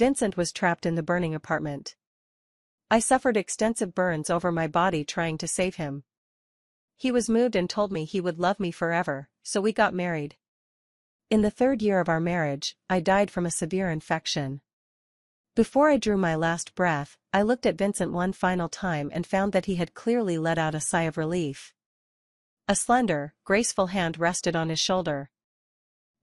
Vincent was trapped in the burning apartment. I suffered extensive burns over my body trying to save him. He was moved and told me he would love me forever, so we got married. In the 3rd year of our marriage, I died from a severe infection. Before I drew my last breath, I looked at Vincent one final time and found that he had clearly let out a sigh of relief. A slender, graceful hand rested on his shoulder.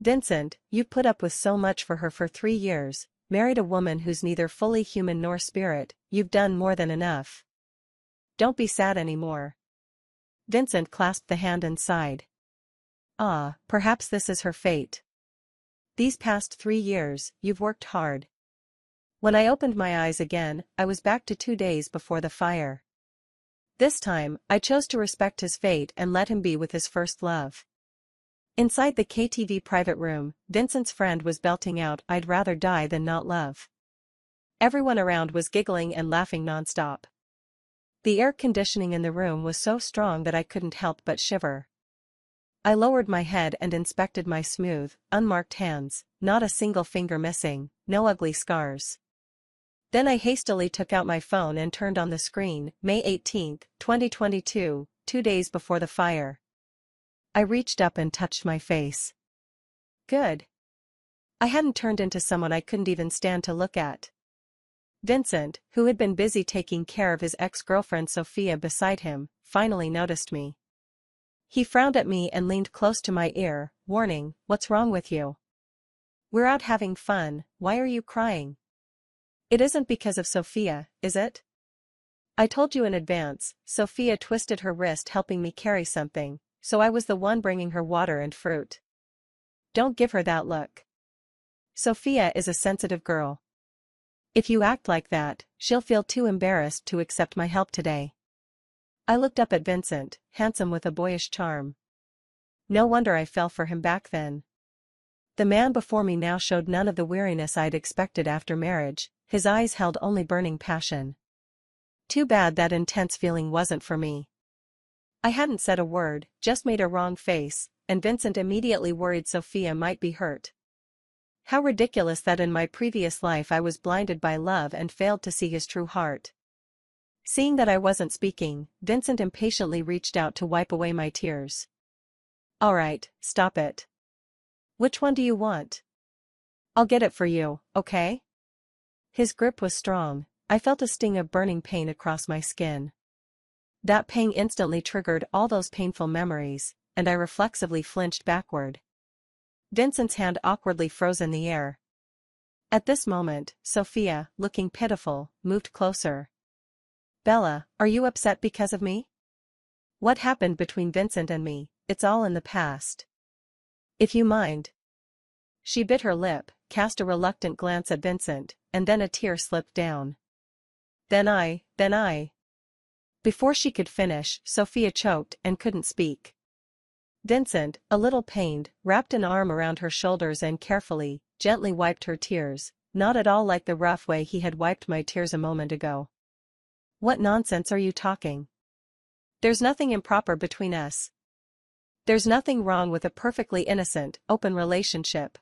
"Vincent, you've put up with so much for her for 3 years, married a woman who's neither fully human nor spirit, you've done more than enough. Don't be sad anymore." Vincent clasped the hand and sighed. "Ah, perhaps this is her fate. These past 3 years, you've worked hard." When I opened my eyes again, I was back to 2 days before the fire. This time, I chose to respect his fate and let him be with his first love. Inside the KTV private room, Vincent's friend was belting out, "I'd rather die than not love." Everyone around was giggling and laughing nonstop. The air conditioning in the room was so strong that I couldn't help but shiver. I lowered my head and inspected my smooth, unmarked hands, not a single finger missing, no ugly scars. Then I hastily took out my phone and turned on the screen, May 18, 2022, 2 days before the fire. I reached up and touched my face. Good. I hadn't turned into someone I couldn't even stand to look at. Vincent, who had been busy taking care of his ex-girlfriend Sophia beside him, finally noticed me. He frowned at me and leaned close to my ear, warning, "What's wrong with you? We're out having fun, why are you crying? It isn't because of Sophia, is it? I told you in advance." Sophia twisted her wrist helping me carry something, so I was the one bringing her water and fruit. "Don't give her that look. Sophia is a sensitive girl. If you act like that, she'll feel too embarrassed to accept my help today." I looked up at Vincent, handsome with a boyish charm. No wonder I fell for him back then. The man before me now showed none of the weariness I'd expected after marriage, his eyes held only burning passion. Too bad that intense feeling wasn't for me. I hadn't said a word, just made a wrong face, and Vincent immediately worried Sophia might be hurt. How ridiculous that in my previous life I was blinded by love and failed to see his true heart. Seeing that I wasn't speaking, Vincent impatiently reached out to wipe away my tears. "All right, stop it. Which one do you want? I'll get it for you, okay?" His grip was strong. I felt a sting of burning pain across my skin. That pain instantly triggered all those painful memories, and I reflexively flinched backward. Vincent's hand awkwardly froze in the air. At this moment, Sophia, looking pitiful, moved closer. "Bella, are you upset because of me? What happened between Vincent and me? It's all in the past. If you mind." She bit her lip, cast a reluctant glance at Vincent, and then a tear slipped down. Then I. Before she could finish, Sophia choked and couldn't speak. Vincent, a little pained, wrapped an arm around her shoulders and carefully, gently wiped her tears, not at all like the rough way he had wiped my tears a moment ago. "What nonsense are you talking? There's nothing improper between us. There's nothing wrong with a perfectly innocent, open relationship.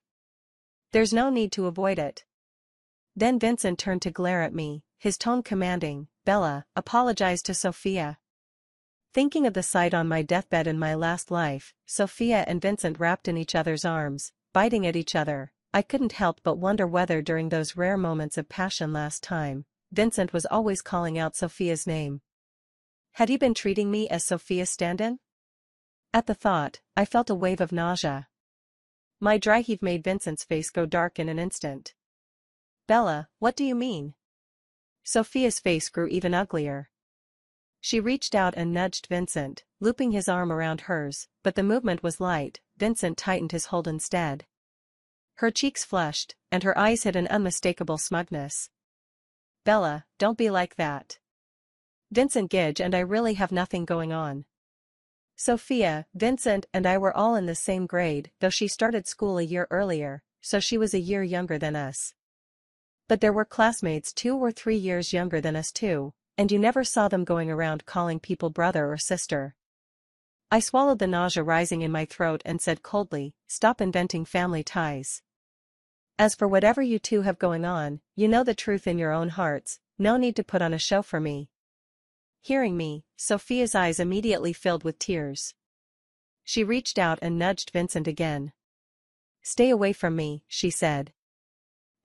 There's no need to avoid it." Then Vincent turned to glare at me, his tone commanding, "Bella, apologize to Sophia." Thinking of the sight on my deathbed in my last life, Sophia and Vincent wrapped in each other's arms, biting at each other, I couldn't help but wonder whether during those rare moments of passion last time, Vincent was always calling out Sophia's name. Had he been treating me as Sophia's stand-in? At the thought, I felt a wave of nausea. My dry heave made Vincent's face go dark in an instant. "Bella, what do you mean?" Sophia's face grew even uglier. She reached out and nudged Vincent, looping his arm around hers, but the movement was light. Vincent tightened his hold instead. Her cheeks flushed, and her eyes hid an unmistakable smugness. "Bella, don't be like that. Vincent Gidge and I really have nothing going on." Sophia, Vincent and I were all in the same grade, though she started school a year earlier, so she was a year younger than us. But there were classmates 2 or 3 years younger than us too, and you never saw them going around calling people brother or sister. I swallowed the nausea rising in my throat and said coldly, "Stop inventing family ties. As for whatever you two have going on, you know the truth in your own hearts, no need to put on a show for me. Hearing me, Sophia's eyes immediately filled with tears. She reached out and nudged Vincent again. Stay away from me, she said.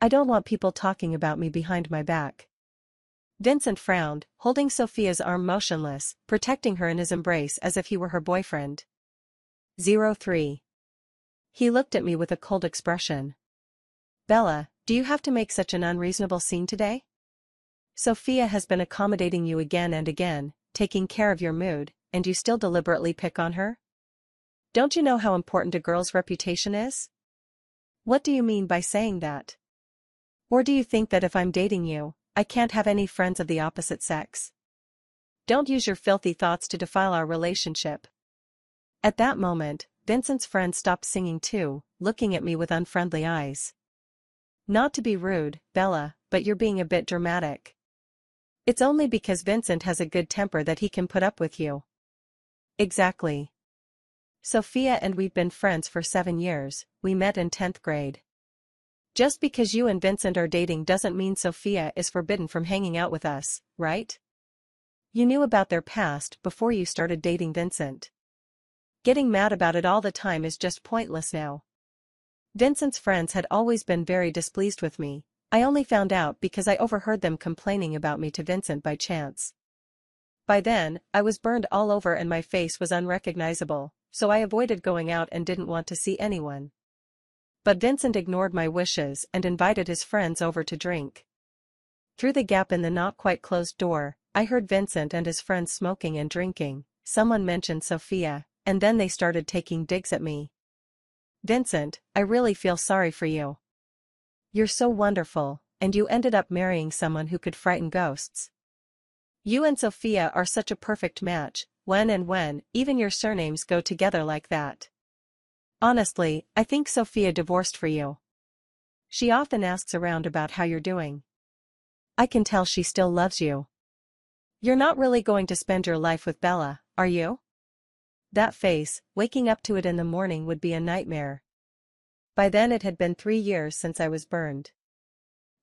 I don't want people talking about me behind my back. Vincent frowned, holding Sophia's arm motionless, protecting her in his embrace as if he were her boyfriend. 03. He looked at me with a cold expression. Bella, do you have to make such an unreasonable scene today? Sophia has been accommodating you again and again, taking care of your mood, and you still deliberately pick on her? Don't you know how important a girl's reputation is? What do you mean by saying that? Or do you think that if I'm dating you, I can't have any friends of the opposite sex? Don't use your filthy thoughts to defile our relationship. At that moment, Vincent's friend stopped singing too, looking at me with unfriendly eyes. Not to be rude, Bella, but you're being a bit dramatic. It's only because Vincent has a good temper that he can put up with you. Exactly. Sophia and we've been friends for 7 years, we met in 10th grade. Just because you and Vincent are dating doesn't mean Sophia is forbidden from hanging out with us, right? You knew about their past before you started dating Vincent. Getting mad about it all the time is just pointless now. Vincent's friends had always been very displeased with me. I only found out because I overheard them complaining about me to Vincent by chance. By then, I was burned all over and my face was unrecognizable, so I avoided going out and didn't want to see anyone. But Vincent ignored my wishes and invited his friends over to drink. Through the gap in the not-quite-closed door, I heard Vincent and his friends smoking and drinking. Someone mentioned Sophia, and then they started taking digs at me. Vincent, I really feel sorry for you. You're so wonderful, and you ended up marrying someone who could frighten ghosts. You and Sophia are such a perfect match, when even your surnames go together like that. Honestly, I think Sophia divorced for you. She often asks around about how you're doing. I can tell she still loves you. You're not really going to spend your life with Bella, are you? That face, waking up to it in the morning would be a nightmare. By then it had been 3 years since I was burned.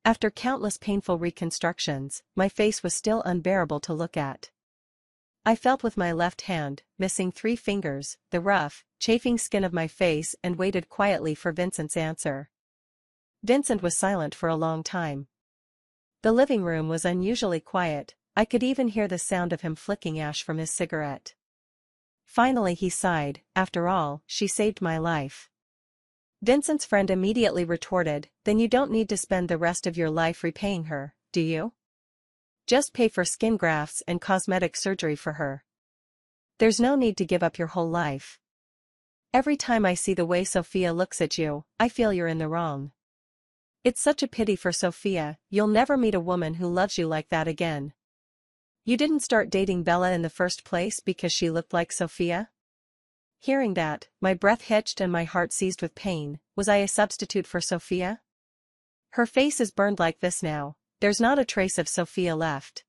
After countless painful reconstructions, my face was still unbearable to look at. I felt with my left hand, missing 3 fingers, the rough, chafing skin of my face and waited quietly for Vincent's answer. Vincent was silent for a long time. The living room was unusually quiet, I could even hear the sound of him flicking ash from his cigarette. Finally he sighed, after all, she saved my life. Vincent's friend immediately retorted, then you don't need to spend the rest of your life repaying her, do you? Just pay for skin grafts and cosmetic surgery for her. There's no need to give up your whole life. Every time I see the way Sophia looks at you, I feel you're in the wrong. It's such a pity for Sophia, you'll never meet a woman who loves you like that again. You didn't start dating Bella in the first place because she looked like Sophia? Hearing that, my breath hitched and my heart seized with pain. Was I a substitute for Sophia? Her face is burned like this now, there's not a trace of Sophia left.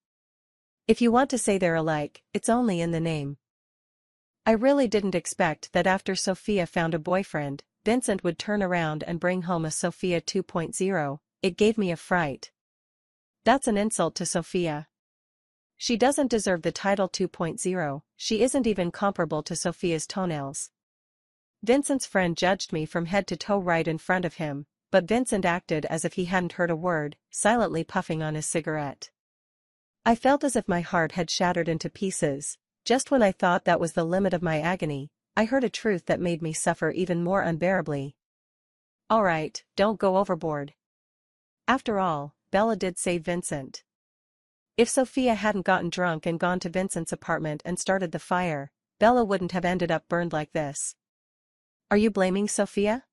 If you want to say they're alike, it's only in the name. I really didn't expect that after Sophia found a boyfriend, Vincent would turn around and bring home a Sophia 2.0, it gave me a fright. That's an insult to Sophia. She doesn't deserve the title 2.0, she isn't even comparable to Sophia's toenails. Vincent's friend judged me from head to toe right in front of him, but Vincent acted as if he hadn't heard a word, silently puffing on his cigarette. I felt as if my heart had shattered into pieces. Just when I thought that was the limit of my agony, I heard a truth that made me suffer even more unbearably. All right, don't go overboard. After all, Bella did save Vincent. If Sophia hadn't gotten drunk and gone to Vincent's apartment and started the fire, Bella wouldn't have ended up burned like this. Are you blaming Sophia?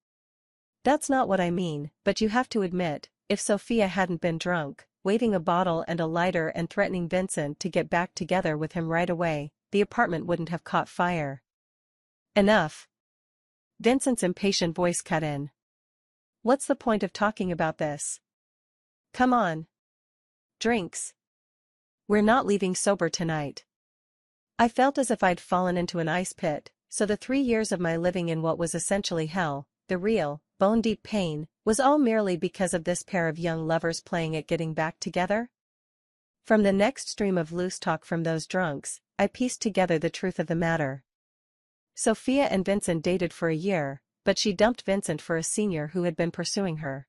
That's not what I mean, but you have to admit, if Sophia hadn't been drunk, waving a bottle and a lighter and threatening Vincent to get back together with him right away, the apartment wouldn't have caught fire. Enough. Vincent's impatient voice cut in. What's the point of talking about this? Come on. Drinks. We're not leaving sober tonight. I felt as if I'd fallen into an ice pit, so the 3 years of my living in what was essentially hell, the real, bone-deep pain, was all merely because of this pair of young lovers playing at getting back together? From the next stream of loose talk from those drunks, I pieced together the truth of the matter. Sophia and Vincent dated for a year, but she dumped Vincent for a senior who had been pursuing her.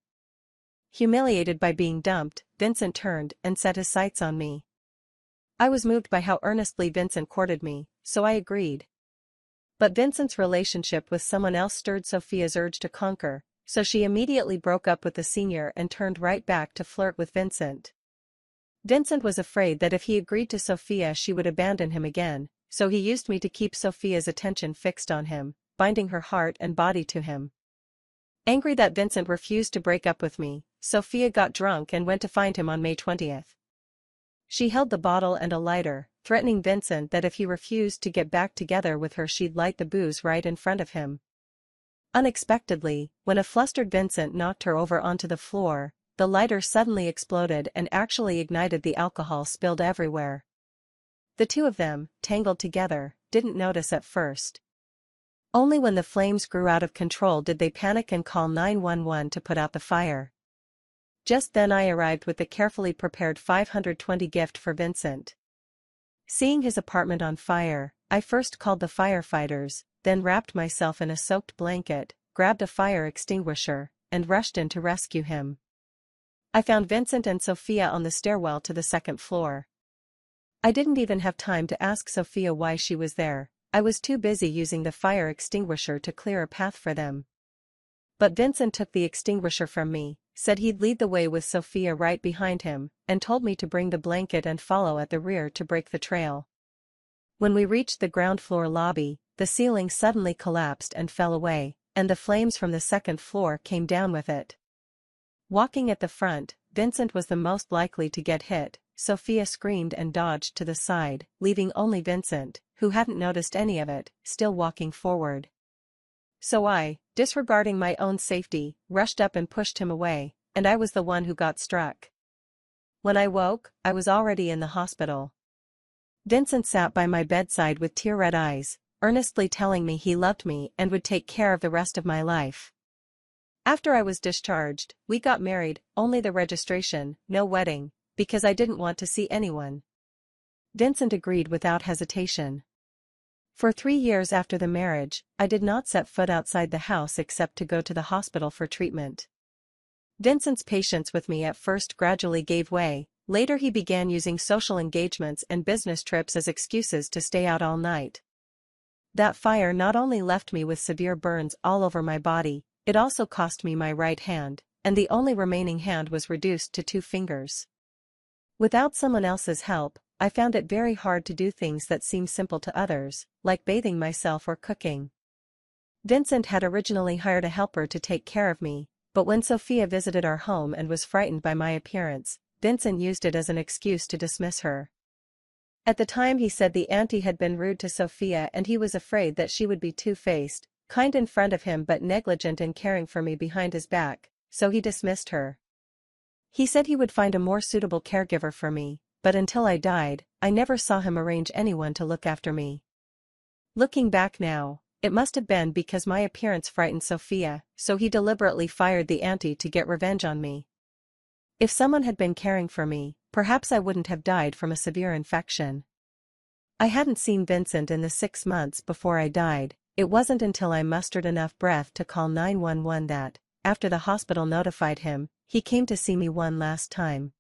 Humiliated by being dumped, Vincent turned and set his sights on me. I was moved by how earnestly Vincent courted me, so I agreed. But Vincent's relationship with someone else stirred Sophia's urge to conquer, so she immediately broke up with the senior and turned right back to flirt with Vincent. Vincent was afraid that if he agreed to Sophia she would abandon him again, so he used me to keep Sophia's attention fixed on him, binding her heart and body to him. Angry that Vincent refused to break up with me, Sophia got drunk and went to find him on May 20th. She held the bottle and a lighter, threatening Vincent that if he refused to get back together with her she'd light the booze right in front of him. Unexpectedly, when a flustered Vincent knocked her over onto the floor, the lighter suddenly exploded and actually ignited the alcohol spilled everywhere. The two of them, tangled together, didn't notice at first. Only when the flames grew out of control did they panic and call 911 to put out the fire. Just then I arrived with the carefully prepared $520 gift for Vincent. Seeing his apartment on fire, I first called the firefighters, then wrapped myself in a soaked blanket, grabbed a fire extinguisher, and rushed in to rescue him. I found Vincent and Sophia on the stairwell to the second floor. I didn't even have time to ask Sophia why she was there. I was too busy using the fire extinguisher to clear a path for them. But Vincent took the extinguisher from me, said he'd lead the way with Sophia right behind him, and told me to bring the blanket and follow at the rear to break the trail. When we reached the ground floor lobby, the ceiling suddenly collapsed and fell away, and the flames from the second floor came down with it. Walking at the front, Vincent was the most likely to get hit. Sophia screamed and dodged to the side, leaving only Vincent, who hadn't noticed any of it, still walking forward. So I, disregarding my own safety, rushed up and pushed him away, and I was the one who got struck. When I woke, I was already in the hospital. Vincent sat by my bedside with tear-red eyes, earnestly telling me he loved me and would take care of the rest of my life. After I was discharged, we got married, only the registration, no wedding, because I didn't want to see anyone. Vincent agreed without hesitation. For 3 years after the marriage, I did not set foot outside the house except to go to the hospital for treatment. Vincent's patience with me at first gradually gave way. Later he began using social engagements and business trips as excuses to stay out all night. That fire not only left me with severe burns all over my body, it also cost me my right hand, and the only remaining hand was reduced to 2 fingers. Without someone else's help, I found it very hard to do things that seem simple to others, like bathing myself or cooking. Vincent had originally hired a helper to take care of me, but when Sophia visited our home and was frightened by my appearance, Vincent used it as an excuse to dismiss her. At the time he said the auntie had been rude to Sophia and he was afraid that she would be two-faced, kind in front of him but negligent in caring for me behind his back, so he dismissed her. He said he would find a more suitable caregiver for me, but until I died, I never saw him arrange anyone to look after me. Looking back now, it must have been because my appearance frightened Sophia, so he deliberately fired the auntie to get revenge on me. If someone had been caring for me, perhaps I wouldn't have died from a severe infection. I hadn't seen Vincent in the 6 months before I died. It wasn't until I mustered enough breath to call 911 that, after the hospital notified him, he came to see me one last time.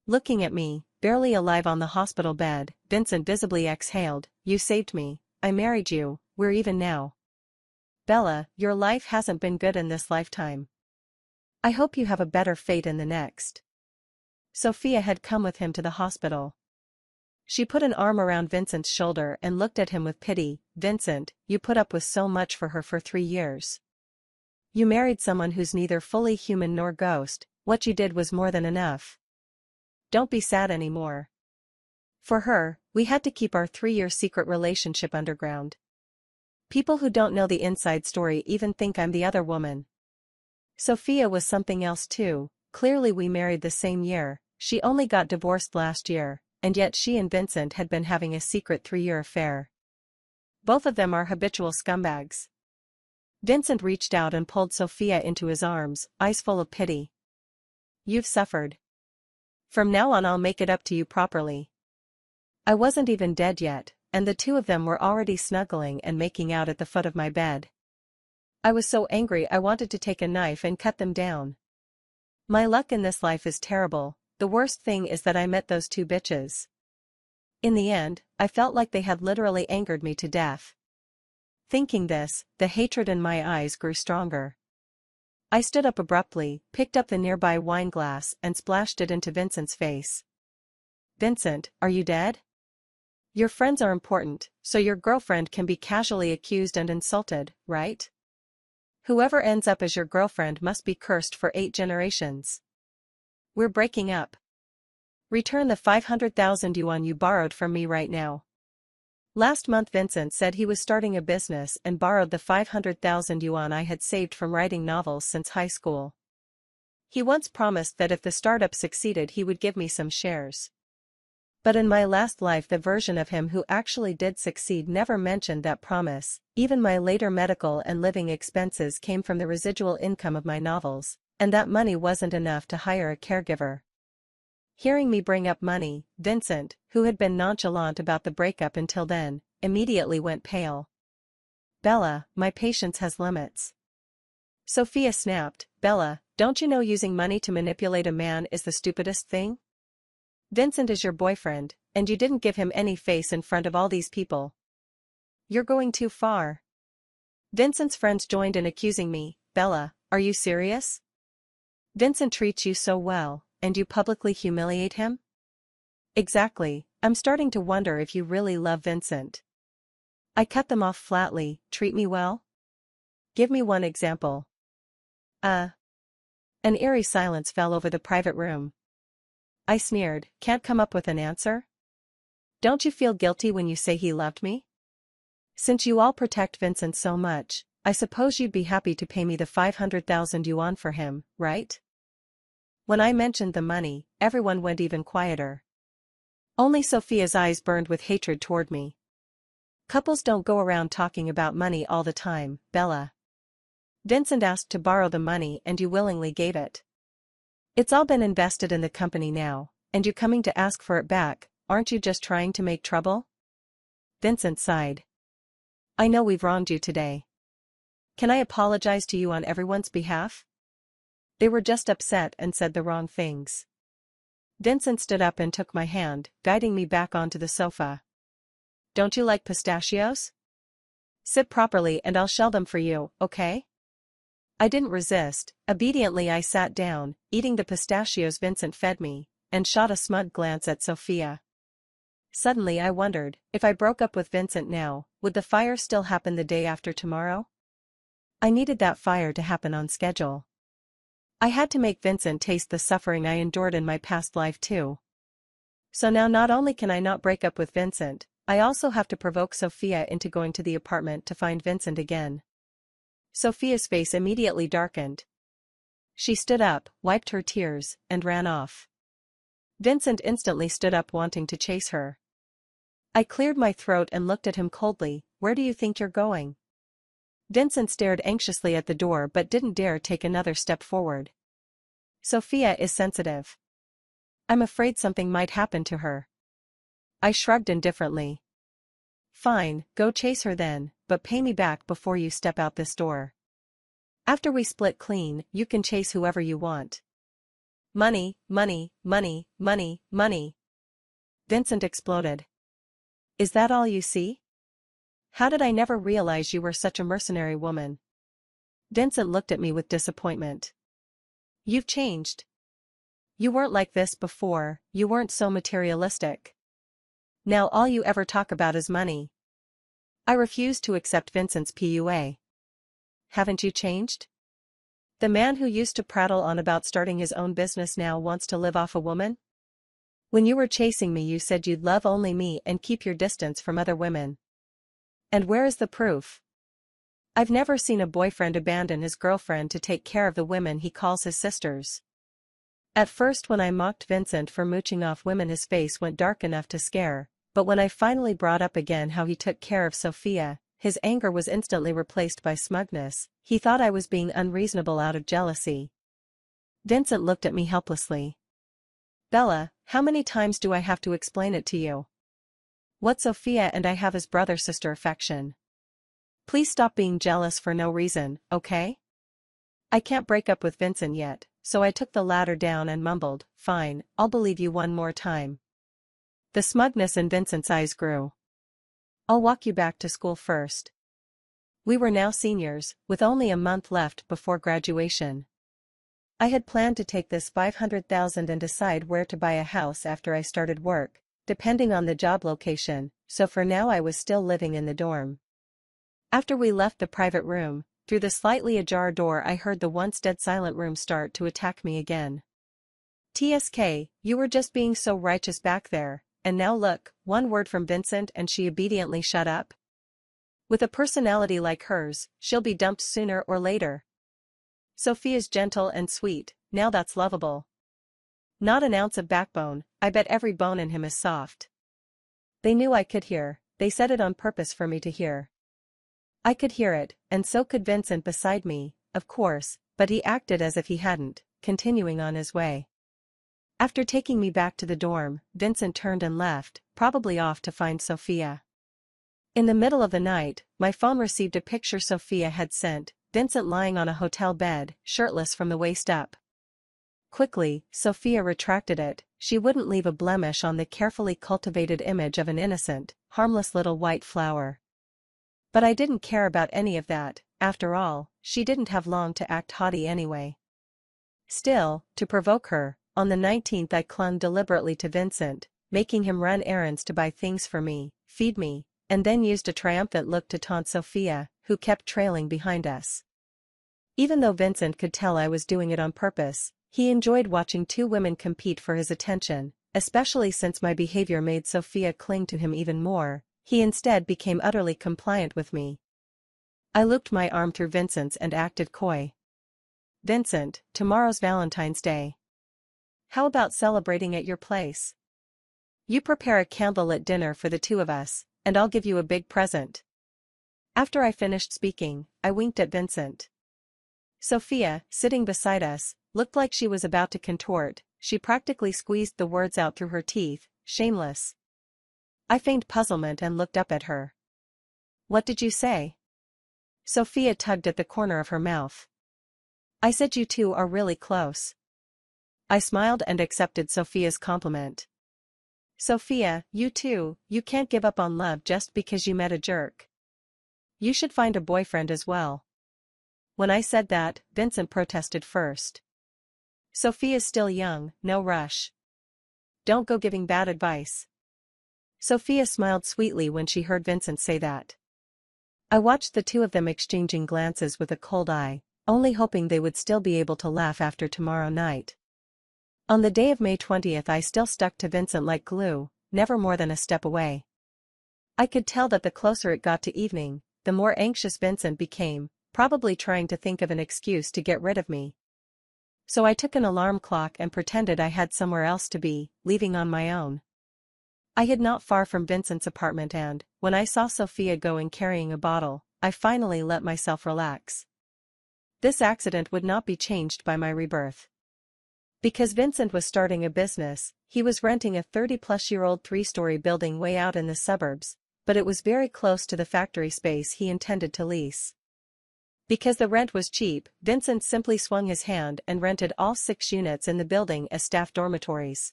Looking at me, barely alive on the hospital bed, Vincent visibly exhaled, "You saved me, I married you, we're even now. Bella, your life hasn't been good in this lifetime. I hope you have a better fate in the next." Sophia had come with him to the hospital. She put an arm around Vincent's shoulder and looked at him with pity. "Vincent, you put up with so much for her for 3 years. You married someone who's neither fully human nor ghost. What you did was more than enough. Don't be sad anymore." For her, we had to keep our 3-year secret relationship underground. People who don't know the inside story even think I'm the other woman. Sophia was something else too. Clearly we married the same year, she only got divorced last year, and yet she and Vincent had been having a secret 3-year affair. Both of them are habitual scumbags. Vincent reached out and pulled Sophia into his arms, eyes full of pity. You've suffered. From now on I'll make it up to you properly. I wasn't even dead yet, and the two of them were already snuggling and making out at the foot of my bed. I was so angry I wanted to take a knife and cut them down. My luck in this life is terrible. The worst thing is that I met those two bitches. In the end, I felt like they had literally angered me to death. Thinking this, the hatred in my eyes grew stronger. I stood up abruptly, picked up the nearby wine glass and splashed it into Vincent's face. Vincent, are you dead? Your friends are important, so your girlfriend can be casually accused and insulted, right? Whoever ends up as your girlfriend must be cursed for 8 generations. We're breaking up. Return the 500,000 yuan you borrowed from me right now. Last month Vincent said he was starting a business and borrowed the 500,000 yuan I had saved from writing novels since high school. He once promised that if the startup succeeded he would give me some shares. But in my last life the version of him who actually did succeed never mentioned that promise. Even my later medical and living expenses came from the residual income of my novels, and that money wasn't enough to hire a caregiver. Hearing me bring up money, Vincent, who had been nonchalant about the breakup until then, immediately went pale. Bella, my patience has limits. Sophia snapped. Bella, don't you know using money to manipulate a man is the stupidest thing? Vincent is your boyfriend, and you didn't give him any face in front of all these people. You're going too far. Vincent's friends joined in accusing me. Bella, are you serious? Vincent treats you so well, and you publicly humiliate him? Exactly, I'm starting to wonder if you really love Vincent. I cut them off flatly. Treat me well? Give me one example. An eerie silence fell over the private room. I sneered. Can't come up with an answer? Don't you feel guilty when you say he loved me? Since you all protect Vincent so much, I suppose you'd be happy to pay me the 500,000 yuan for him, right? When I mentioned the money, everyone went even quieter. Only Sophia's eyes burned with hatred toward me. Couples don't go around talking about money all the time, Bella. Vincent asked to borrow the money and you willingly gave it. It's all been invested in the company now, and you coming to ask for it back, aren't you just trying to make trouble? Vincent sighed. I know we've wronged you today. Can I apologize to you on everyone's behalf? They were just upset and said the wrong things. Vincent stood up and took my hand, guiding me back onto the sofa. Don't you like pistachios? Sit properly and I'll shell them for you, okay? I didn't resist. Obediently I sat down, eating the pistachios Vincent fed me, and shot a smug glance at Sophia. Suddenly I wondered, if I broke up with Vincent now, would the fire still happen the day after tomorrow? I needed that fire to happen on schedule. I had to make Vincent taste the suffering I endured in my past life too. So now not only can I not break up with Vincent, I also have to provoke Sophia into going to the apartment to find Vincent again. Sophia's face immediately darkened. She stood up, wiped her tears, and ran off. Vincent instantly stood up wanting to chase her. I cleared my throat and looked at him coldly. Where do you think you're going? Vincent stared anxiously at the door but didn't dare take another step forward. Sophia is sensitive. I'm afraid something might happen to her. I shrugged indifferently. Fine, go chase her then, but pay me back before you step out this door. After we split clean, you can chase whoever you want. Money, money, money, money, money. Vincent exploded. Is that all you see? How did I never realize you were such a mercenary woman? Vincent looked at me with disappointment. You've changed. You weren't like this before, you weren't so materialistic. Now all you ever talk about is money. I refused to accept Vincent's PUA. Haven't you changed? The man who used to prattle on about starting his own business now wants to live off a woman? When you were chasing me you said you'd love only me and keep your distance from other women. And where is the proof? I've never seen a boyfriend abandon his girlfriend to take care of the women he calls his sisters. At first when I mocked Vincent for mooching off women his face went dark enough to scare, but when I finally brought up again how he took care of Sophia, his anger was instantly replaced by smugness. He thought I was being unreasonable out of jealousy. Vincent looked at me helplessly. Bella, how many times do I have to explain it to you? What Sophia and I have is brother-sister affection. Please stop being jealous for no reason, okay? I can't break up with Vincent yet, so I took the ladder down and mumbled, fine, I'll believe you one more time. The smugness in Vincent's eyes grew. I'll walk you back to school first. We were now seniors, with only a month left before graduation. I had planned to take this $500,000 and decide where to buy a house after I started work, depending on the job location, so for now I was still living in the dorm. After we left the private room, through the slightly ajar door I heard the once dead silent room start to attack me again. TSK, you were just being so righteous back there, and now look, one word from Vincent and she obediently shut up? With a personality like hers, she'll be dumped sooner or later. Sophia's gentle and sweet, now that's lovable. Not an ounce of backbone, I bet every bone in him is soft. They knew I could hear, they said it on purpose for me to hear. I could hear it, and so could Vincent beside me, of course, but he acted as if he hadn't, continuing on his way. After taking me back to the dorm, Vincent turned and left, probably off to find Sophia. In the middle of the night, my phone received a picture Sophia had sent, Vincent lying on a hotel bed, shirtless from the waist up. Quickly, Sophia retracted it, she wouldn't leave a blemish on the carefully cultivated image of an innocent, harmless little white flower. But I didn't care about any of that, after all, she didn't have long to act haughty anyway. Still, to provoke her, on the 19th I clung deliberately to Vincent, making him run errands to buy things for me, feed me, and then used a triumphant look to taunt Sophia, who kept trailing behind us. Even though Vincent could tell I was doing it on purpose, he enjoyed watching two women compete for his attention, especially since my behavior made Sophia cling to him even more. He instead became utterly compliant with me. I looped my arm through Vincent's and acted coy. Vincent, tomorrow's Valentine's Day. How about celebrating at your place? You prepare a candlelit dinner for the two of us, and I'll give you a big present. After I finished speaking, I winked at Vincent. Sophia, sitting beside us, looked like she was about to contort, she practically squeezed the words out through her teeth, shameless. I feigned puzzlement and looked up at her. What did you say? Sophia tugged at the corner of her mouth. I said you two are really close. I smiled and accepted Sophia's compliment. Sophia, you too, you can't give up on love just because you met a jerk. You should find a boyfriend as well. When I said that, Vincent protested first. Sophia's still young, no rush. Don't go giving bad advice. Sophia smiled sweetly when she heard Vincent say that. I watched the two of them exchanging glances with a cold eye, only hoping they would still be able to laugh after tomorrow night. On the day of May 20th I still stuck to Vincent like glue, never more than a step away. I could tell that the closer it got to evening, the more anxious Vincent became, probably trying to think of an excuse to get rid of me. So I took an alarm clock and pretended I had somewhere else to be, leaving on my own. I hid not far from Vincent's apartment and, when I saw Sophia going carrying a bottle, I finally let myself relax. This accident would not be changed by my rebirth. Because Vincent was starting a business, he was renting a 30-plus-year-old 3-story building way out in the suburbs, but it was very close to the factory space he intended to lease. Because the rent was cheap, Vincent simply swung his hand and rented all 6 units in the building as staff dormitories.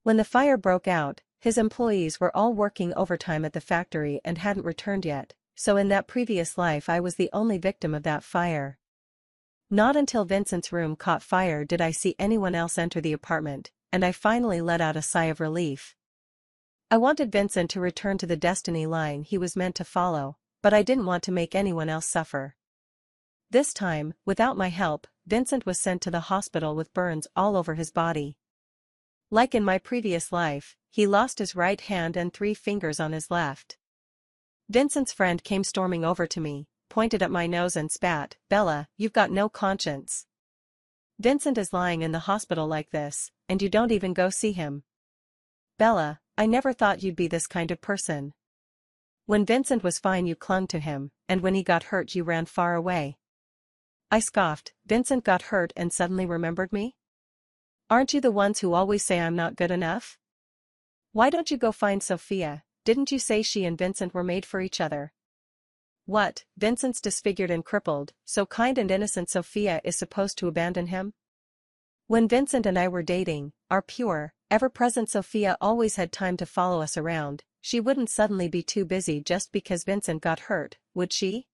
When the fire broke out, his employees were all working overtime at the factory and hadn't returned yet, so in that previous life I was the only victim of that fire. Not until Vincent's room caught fire did I see anyone else enter the apartment, and I finally let out a sigh of relief. I wanted Vincent to return to the destiny line he was meant to follow, but I didn't want to make anyone else suffer. This time, without my help, Vincent was sent to the hospital with burns all over his body. Like in my previous life, he lost his right hand and 3 fingers on his left. Vincent's friend came storming over to me, pointed at my nose and spat, "Bella, you've got no conscience. Vincent is lying in the hospital like this, and you don't even go see him. Bella, I never thought you'd be this kind of person." When Vincent was fine you clung to him, and when he got hurt you ran far away. I scoffed. Vincent got hurt and suddenly remembered me? Aren't you the ones who always say I'm not good enough? Why don't you go find Sophia? Didn't you say she and Vincent were made for each other? What, Vincent's disfigured and crippled, so kind and innocent Sophia is supposed to abandon him? When Vincent and I were dating, our pure, ever-present Sophia always had time to follow us around. She wouldn't suddenly be too busy just because Vincent got hurt, would she?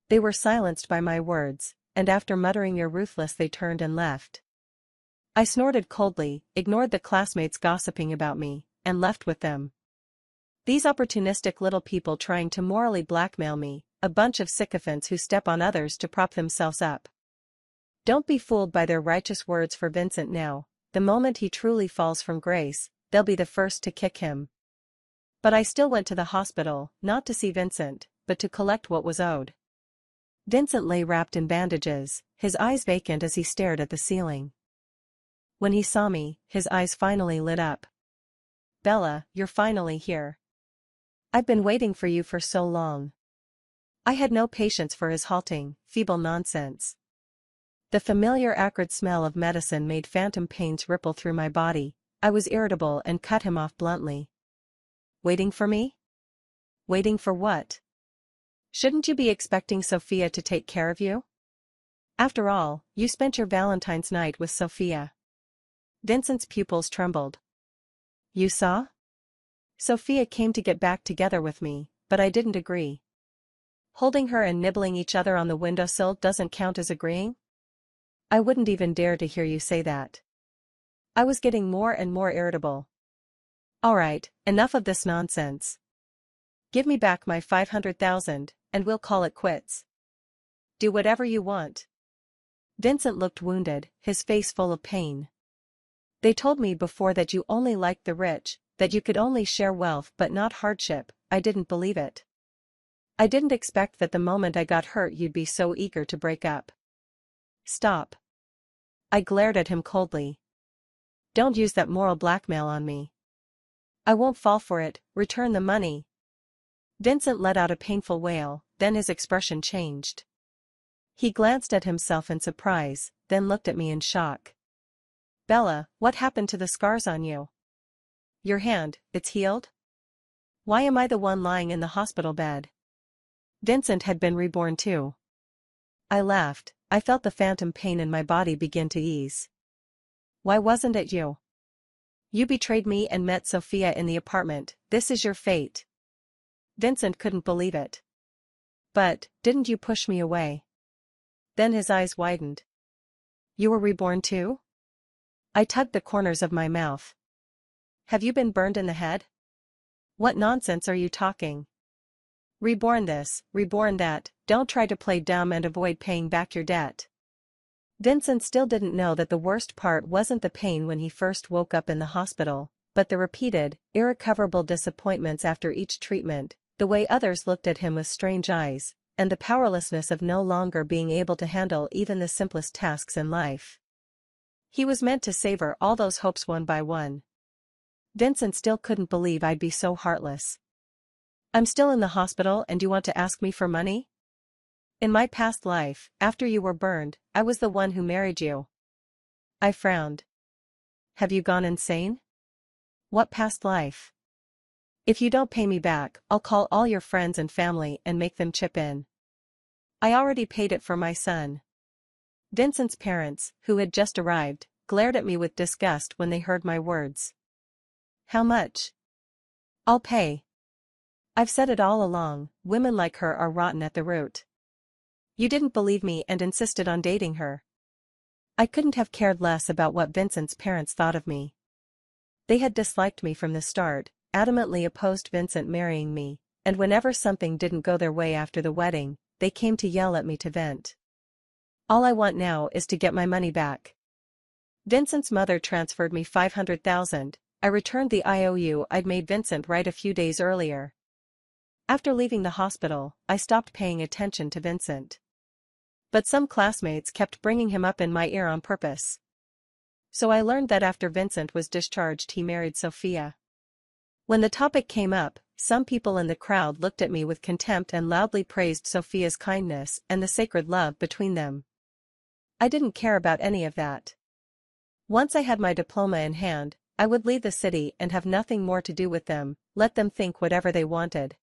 They were silenced by my words, and after muttering "you're ruthless" they turned and left. I snorted coldly, ignored the classmates gossiping about me, and left with them. These opportunistic little people trying to morally blackmail me, a bunch of sycophants who step on others to prop themselves up. Don't be fooled by their righteous words for Vincent now. The moment he truly falls from grace, they'll be the first to kick him. But I still went to the hospital, not to see Vincent, but to collect what was owed. Vincent lay wrapped in bandages, his eyes vacant as he stared at the ceiling. When he saw me, his eyes finally lit up. "Bella, you're finally here. I've been waiting for you for so long." I had no patience for his halting, feeble nonsense. The familiar acrid smell of medicine made phantom pains ripple through my body. I was irritable and cut him off bluntly. "Waiting for me? Waiting for what? Shouldn't you be expecting Sophia to take care of you? After all, you spent your Valentine's night with Sophia." Vincent's pupils trembled. "You saw? Sophia came to get back together with me, but I didn't agree." Holding her and nibbling each other on the windowsill doesn't count as agreeing? I wouldn't even dare to hear you say that. I was getting more and more irritable. "All right, enough of this nonsense. Give me back my 500,000, and we'll call it quits. Do whatever you want." Vincent looked wounded, his face full of pain. "They told me before that you only liked the rich, that you could only share wealth but not hardship." I didn't believe it. I didn't expect that the moment I got hurt you'd be so eager to break up. "Stop." I glared at him coldly. "Don't use that moral blackmail on me. I won't fall for it. Return the money." Vincent let out a painful wail, then his expression changed. He glanced at himself in surprise, then looked at me in shock. "Bella, what happened to the scars on you? Your hand, it's healed? Why am I the one lying in the hospital bed?" Vincent had been reborn too. I laughed. I felt the phantom pain in my body begin to ease. "Why wasn't it you? You betrayed me and met Sophia in the apartment. This is your fate." Vincent couldn't believe it. "But, didn't you push me away?" Then his eyes widened. "You were reborn too?" I tugged the corners of my mouth. "Have you been burned in the head? What nonsense are you talking? Reborn this, reborn that, don't try to play dumb and avoid paying back your debt." Vincent still didn't know that the worst part wasn't the pain when he first woke up in the hospital, but the repeated, irrecoverable disappointments after each treatment, the way others looked at him with strange eyes, and the powerlessness of no longer being able to handle even the simplest tasks in life. He was meant to savor all those hopes one by one. Vincent still couldn't believe I'd be so heartless. "I'm still in the hospital and you want to ask me for money? In my past life, after you were burned, I was the one who married you." I frowned. "Have you gone insane? What past life? If you don't pay me back, I'll call all your friends and family and make them chip in. I already paid it for my son." Vincent's parents, who had just arrived, glared at me with disgust when they heard my words. "How much?" "I'll pay. I've said it all along, women like her are rotten at the root. You didn't believe me and insisted on dating her." I couldn't have cared less about what Vincent's parents thought of me. They had disliked me from the start, adamantly opposed Vincent marrying me, and whenever something didn't go their way after the wedding, they came to yell at me to vent. All I want now is to get my money back. Vincent's mother transferred me 500,000, I returned the IOU I'd made Vincent write a few days earlier. After leaving the hospital, I stopped paying attention to Vincent. But some classmates kept bringing him up in my ear on purpose. So I learned that after Vincent was discharged he married Sophia. When the topic came up, some people in the crowd looked at me with contempt and loudly praised Sophia's kindness and the sacred love between them. I didn't care about any of that. Once I had my diploma in hand, I would leave the city and have nothing more to do with them, let them think whatever they wanted.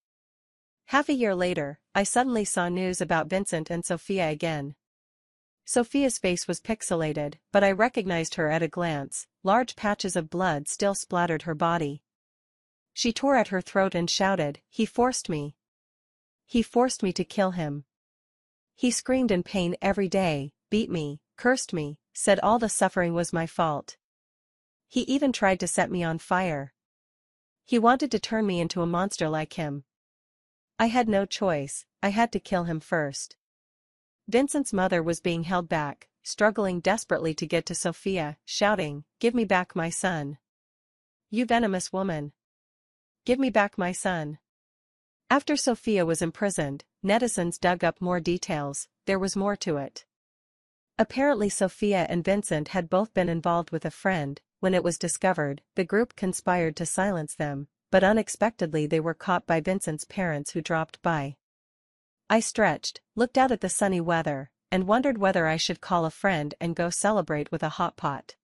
Half a year later, I suddenly saw news about Vincent and Sophia again. Sophia's face was pixelated, but I recognized her at a glance. Large patches of blood still splattered her body. She tore at her throat and shouted, "He forced me. He forced me to kill him. He screamed in pain every day, beat me, cursed me, said all the suffering was my fault. He even tried to set me on fire. He wanted to turn me into a monster like him. I had no choice, I had to kill him first." Vincent's mother was being held back, struggling desperately to get to Sophia, shouting, "Give me back my son. You venomous woman. Give me back my son." After Sophia was imprisoned, netizens dug up more details. There was more to it. Apparently Sophia and Vincent had both been involved with a friend. When it was discovered, the group conspired to silence them, but unexpectedly they were caught by Vincent's parents who dropped by. I stretched, looked out at the sunny weather, and wondered whether I should call a friend and go celebrate with a hot pot.